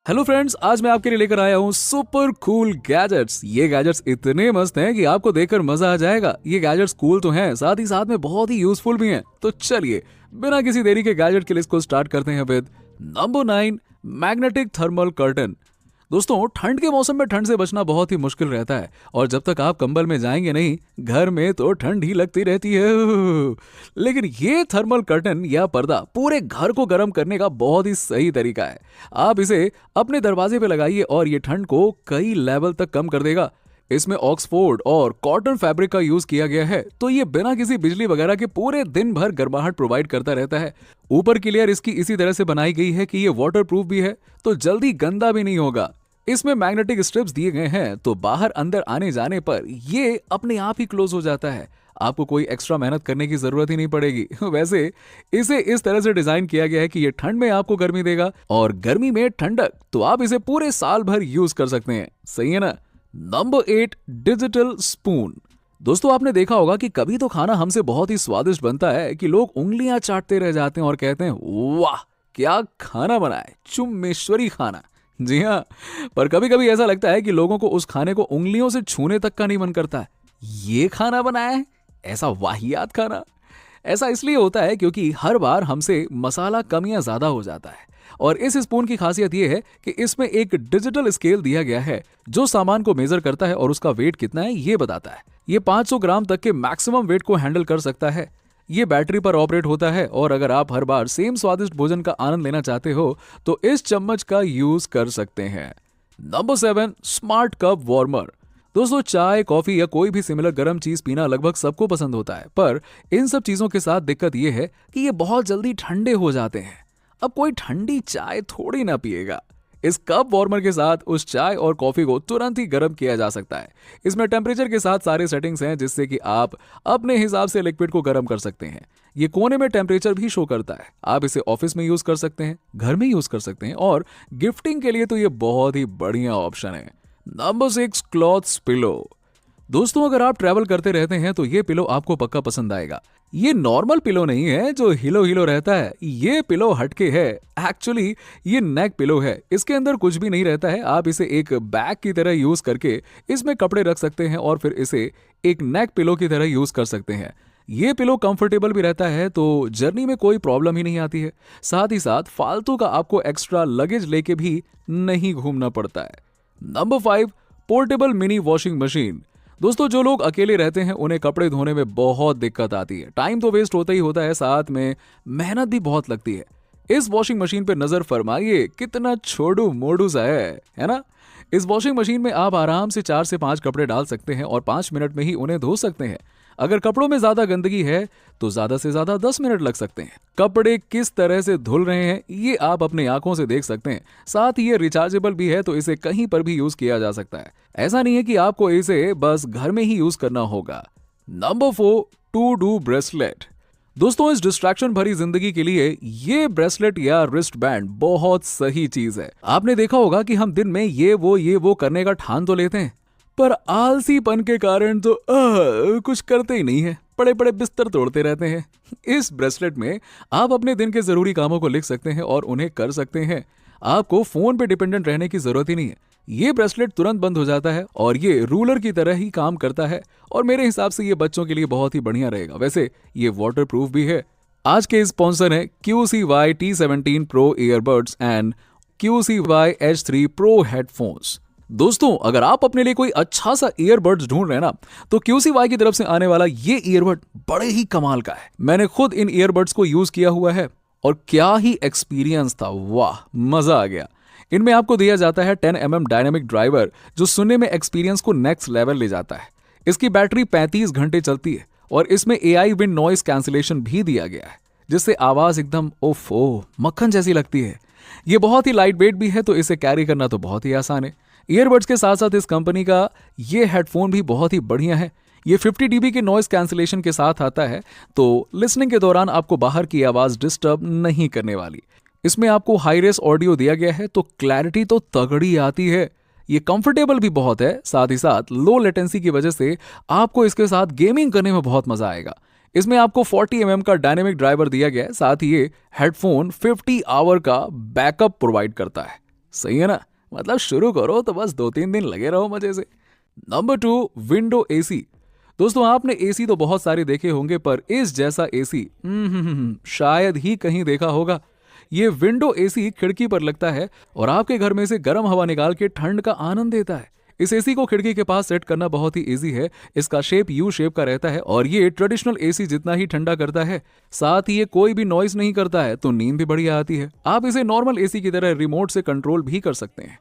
Hello friends, आज मैं आपके लिए लेकर आया हूँ सुपर कूल गैजेट्स। ये गैजेट्स इतने मस्त हैं कि आपको देखकर मजा आ जाएगा। ये गैजेट्स कूल तो हैं, साथ ही साथ में बहुत ही यूजफुल भी हैं। तो चलिए बिना किसी देरी के गैजेट की लिस्ट को स्टार्ट करते हैं with number 9, magnetic thermal curtain. दोस्तों, ठंड के मौसम में ठंड से बचना बहुत ही मुश्किल रहता है और जब तक आप कंबल में जाएंगे नहीं, घर में तो ठंड ही लगती रहती है। लेकिन ये थर्मल कर्टन या पर्दा पूरे घर को गर्म करने का बहुत ही सही तरीका है। आप इसे अपने दरवाजे पे लगाइए और ये ठंड को कई लेवल तक कम कर देगा। इसमें ऑक्सफोर्ड और कॉटन फैब्रिक का यूज किया गया है, तो ये बिना किसी बिजली वगैरह के पूरे दिन भर गर्माहट प्रोवाइड करता रहता है। ऊपर की लेयर इसकी इसी तरह से बनाई गई है कि ये वाटर प्रूफ भी है, तो जल्दी गंदा भी नहीं होगा। इसमें मैग्नेटिक स्ट्रिप्स दिए गए हैं, तो बाहर अंदर आने जाने पर ये अपने आप ही क्लोज हो जाता है। आपको कोई एक्स्ट्रा मेहनत करने की जरूरत ही नहीं पड़ेगी। वैसे इसे इस तरह से डिजाइन किया गया है कि ये ठंड में आपको गर्मी देगा और गर्मी में ठंडक, तो आप इसे पूरे साल भर यूज कर सकते हैं। सही है ना। Number 8, digital spoon. दोस्तों, आपने देखा होगा कि कभी तो खाना हमसे बहुत ही स्वादिष्ट बनता है कि लोग उंगलियां चाटते रह जाते हैं और कहते हैं वाह क्या खाना बना है, चुम्मेश्वरी खाना। जी हाँ, पर कभी कभी ऐसा लगता है कि लोगों को उस खाने को उंगलियों से छूने तक का नहीं मन करता है। ये खाना बनाया है, ऐसा वाहियात खाना। ऐसा इसलिए होता है क्योंकि हर बार हमसे मसाला कम या ज्यादा हो जाता है। और इस स्पून की खासियत यह है कि इसमें एक डिजिटल स्केल दिया गया है जो सामान को मेजर करता है और उसका वेट कितना है ये बताता है। ये 500 ग्राम तक के मैक्सिमम वेट को हैंडल कर सकता है। ये बैटरी पर ऑपरेट होता है और अगर आप हर बार सेम स्वादिष्ट भोजन का आनंद लेना चाहते हो तो इस चम्मच का यूज कर सकते हैं। Number 7, smart cup warmer. दोस्तों, चाय, कॉफी या कोई भी सिमिलर गर्म चीज पीना लगभग सबको पसंद होता है, पर इन सब चीजों के साथ दिक्कत यह है कि ये बहुत जल्दी ठंडे हो जाते हैं। अब कोई ठंडी चाय थोड़ी ना पिएगा। इस कप वार्मर के साथ उस चाय और कॉफी को तुरंत ही गर्म किया जा सकता है। इसमें टेम्परेचर के साथ सारे सेटिंग्स हैं जिससे कि आप अपने हिसाब से लिक्विड को गर्म कर सकते हैं। ये कोने में टेम्परेचर भी शो करता है। आप इसे ऑफिस में यूज कर सकते हैं, घर में यूज कर सकते हैं और गिफ्टिंग के लिए तो ये बहुत ही बढ़िया ऑप्शन है। Number 6, clothes pillow. दोस्तों, अगर आप ट्रैवल करते रहते हैं तो ये पिलो आपको पक्का पसंद आएगा। ये नॉर्मल पिलो नहीं है जो हिलो हिलो रहता है। ये पिलो हटके है। एक्चुअली ये नेक पिलो है। इसके अंदर कुछ भी नहीं रहता है। आप इसे एक बैग की तरह यूज करके इसमें कपड़े रख सकते हैं और फिर इसे एक नेक पिलो की तरह यूज कर सकते हैं। ये पिलो कंफर्टेबल भी रहता है, तो जर्नी में कोई प्रॉब्लम ही नहीं आती है। साथ ही साथ फालतू का आपको एक्स्ट्रा लगेज लेके भी नहीं घूमना पड़ता है। Number 5, portable mini washing machine. दोस्तों, जो लोग अकेले रहते हैं उन्हें कपड़े धोने में बहुत दिक्कत आती है। टाइम तो वेस्ट होता ही होता है, साथ में मेहनत भी बहुत लगती है। इस वॉशिंग मशीन पे नजर फरमाइए, कितना छोड़ू मोड़ू सा है ना। इस वॉशिंग मशीन में आप आराम से 4 से 5 कपड़े डाल सकते हैं और 5 मिनट में ही उन्हें धो सकते हैं। अगर कपड़ों में ज्यादा गंदगी है तो ज्यादा से ज्यादा 10 मिनट लग सकते हैं। कपड़े किस तरह से धुल रहे हैं ये आप अपनी आंखों से देख सकते हैं। साथ ही ये रिचार्जेबल भी है, तो इसे कहीं पर भी यूज किया जा सकता है। ऐसा नहीं है कि आपको इसे बस घर में ही यूज करना होगा। Number 4, to do bracelet. दोस्तों, इस डिस्ट्रैक्शन भरी जिंदगी के लिए ये ब्रेसलेट या रिस्ट बैंड बहुत सही चीज है। आपने देखा होगा कि हम दिन में ये वो करने का ठान तो लेते हैं, पर आलसीपन के कारण तो कुछ करते ही नहीं है। बड़े बड़े बिस्तर तोड़ते रहते हैं। इस ब्रेसलेट में आप अपने दिन के जरूरी कामों को लिख सकते हैं और उन्हें कर सकते हैं। आपको फोन पे डिपेंडेंट रहने की जरूरत ही नहीं है। ये ब्रेसलेट तुरंत बंद हो जाता है और ये रूलर की तरह ही काम करता है और मेरे हिसाब से ये बच्चों के लिए बहुत ही बढ़िया रहेगा। वैसे ये वाटर प्रूफ भी है। आज के स्पॉन्सर है QCY T17 Pro earbuds and QCY H3 Pro headphones. दोस्तों, अगर आप अपने लिए कोई अच्छा सा ईयरबड्स ढूंढ रहे हैं ना, तो QCY की तरफ से आने वाला ये ईयरबड बड़े ही कमाल का है। मैंने खुद इन ईयरबड्स को यूज किया हुआ है और क्या ही एक्सपीरियंस था, वाह मजा आ गया। इनमें आपको दिया जाता है 10mm डायनेमिक ड्राइवर जो सुनने में एक्सपीरियंस को नेक्स्ट लेवल ले जाता है। इसकी बैटरी 35 घंटे चलती है और इसमें AI विंड नॉइस कैंसिलेशन भी दिया गया है जिससे आवाज एकदम ओफो मक्खन जैसी लगती है। ये बहुत ही लाइट वेट भी है, तो इसे कैरी करना तो बहुत ही आसान है। ईयरबड्स के साथ साथ इस कंपनी का ये हेडफोन भी बहुत ही बढ़िया है। ये 50 dB के नॉइस कैंसिलेशन के साथ आता है, तो लिसनिंग के दौरान आपको बाहर की आवाज डिस्टर्ब नहीं करने वाली। इसमें आपको हाई रेस ऑडियो दिया गया है, तो क्लैरिटी तो तगड़ी आती है। ये कंफर्टेबल भी बहुत है, साथ ही साथ लो लेटेंसी की वजह से आपको इसके साथ गेमिंग करने में बहुत मजा आएगा। इसमें आपको 40mm का डायनेमिक ड्राइवर दिया गया है, साथ ही ये हेडफोन 50 आवर का बैकअप प्रोवाइड करता है। सही है ना। मतलब शुरू करो तो बस 2-3 दिन लगे रहो मजे से। Number 2, window AC. दोस्तों आपने एसी तो बहुत सारे देखे होंगे पर इस जैसा एसी शायद ही कहीं देखा होगा। ये विंडो एसी खिड़की पर लगता है और आपके घर में से गर्म हवा निकाल के ठंड का आनंद देता है। इस एसी को खिड़की के पास सेट करना बहुत ही इजी है। इसका शेप यू शेप का रहता है और ये ट्रेडिशनल एसी जितना ही ठंडा करता है। साथ ही ये कोई भी नॉइस नहीं करता है तो नींद भी बढ़िया आती है। आप इसे नॉर्मल एसी की तरह रिमोट से कंट्रोल भी कर सकते हैं।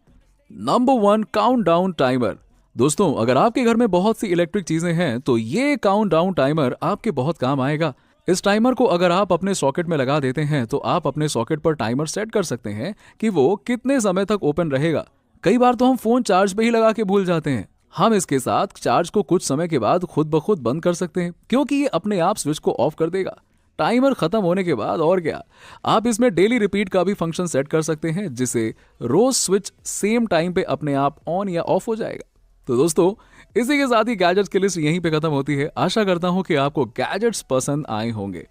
Number 1, countdown timer. दोस्तों अगर आपके घर में बहुत सी इलेक्ट्रिक चीजें हैं तो ये काउंटडाउन टाइमर आपके बहुत काम आएगा। इस टाइमर को अगर आप अपने सॉकेट में लगा देते हैं तो आप अपने सॉकेट पर टाइमर सेट कर सकते हैं कि वो कितने समय तक ओपन रहेगा। कई बार तो हम फोन चार्ज पे ही लगा के भूल जाते हैं। हम इसके साथ चार्ज को कुछ समय के बाद खुद ब खुद बंद कर सकते हैं क्योंकि ये अपने आप स्विच को ऑफ कर देगा टाइमर खत्म होने के बाद। और क्या, आप इसमें डेली रिपीट का भी फंक्शन सेट कर सकते हैं जिससे रोज स्विच सेम टाइम पे अपने आप ऑन या ऑफ हो जाएगा। तो दोस्तों इसी के साथ ही गैजेट्स की लिस्ट यहीं पे खत्म होती है। आशा करता हूं कि आपको गैजेट्स पसंद आए होंगे।